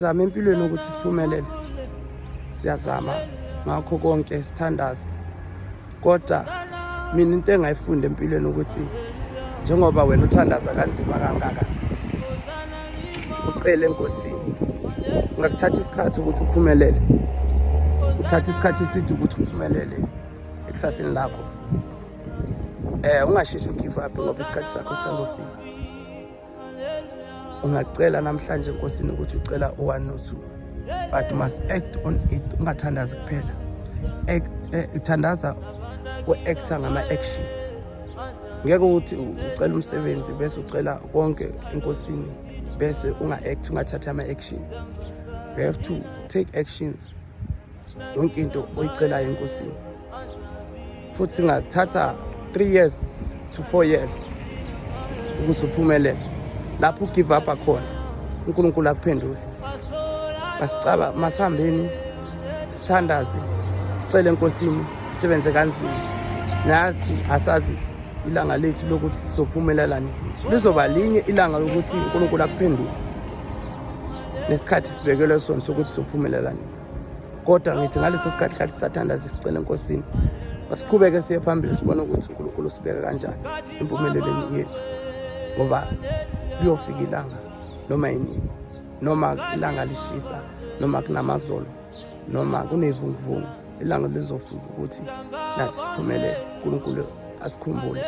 Zama empilweni ukuthi siphumelele. Siyazama ngakho konke sithandaze. Kodwa mina into engayifunda empilweni ukuthi njengoba wena uthandaza kanzima kangaka ucele enkosini. Ungakuthatha isikhathi ukuthi uphumelele. Uthatha isikhathi eside ukuthi uphumelele ekusaseni lakho. Ungashishi ugive up ngoba isikhathi sakho sisazofika. Ungacela namhlanje enkosini ukuthi ucela 1 no 2 but you must act on it. Ungathandazi kuphela. Ithandaza uacta ngama action. Ngeke ukuthi ucela umsebenzi bese ucela konke enkosini bese unga-act ungathatha ama-action. You have to take actions yonke into oyicelayo enkosini. Futhi singakuthatha 3 years to 4 years ukuze uphumelele. Lapho give up akhona uNkulunkulu akuphendule. Basicaba masihambeni sithandaze sicele enkosini sisebenze kanzima. Nathi asazi ilanga lethu lokuthi sizophumelela nini. Lizoba linye ilanga lokuthi uNkulunkulu akuphendule. Nesikhathi sibekelwe sona sokuthi sizophumelela nini. Kodwa ngithi ngaleso sikhathi khathi sathandaze sicele enkosini. Basiqhubeke siye phambili sibone ukuthi uNkulunkulu usibeka kanjani impumelelweni yethu. Ngoba liyofika ilanga noma yini, noma ilanga lishisa, noma kunamazolo, noma kunevunguvungu, ilanga lizofika ukuthi nathi siphumelele. uNkulunkulu asikhumbule,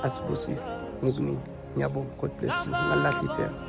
asibusise ngokuningi. Ngiyabonga. God bless you. Ungalahli ithemba.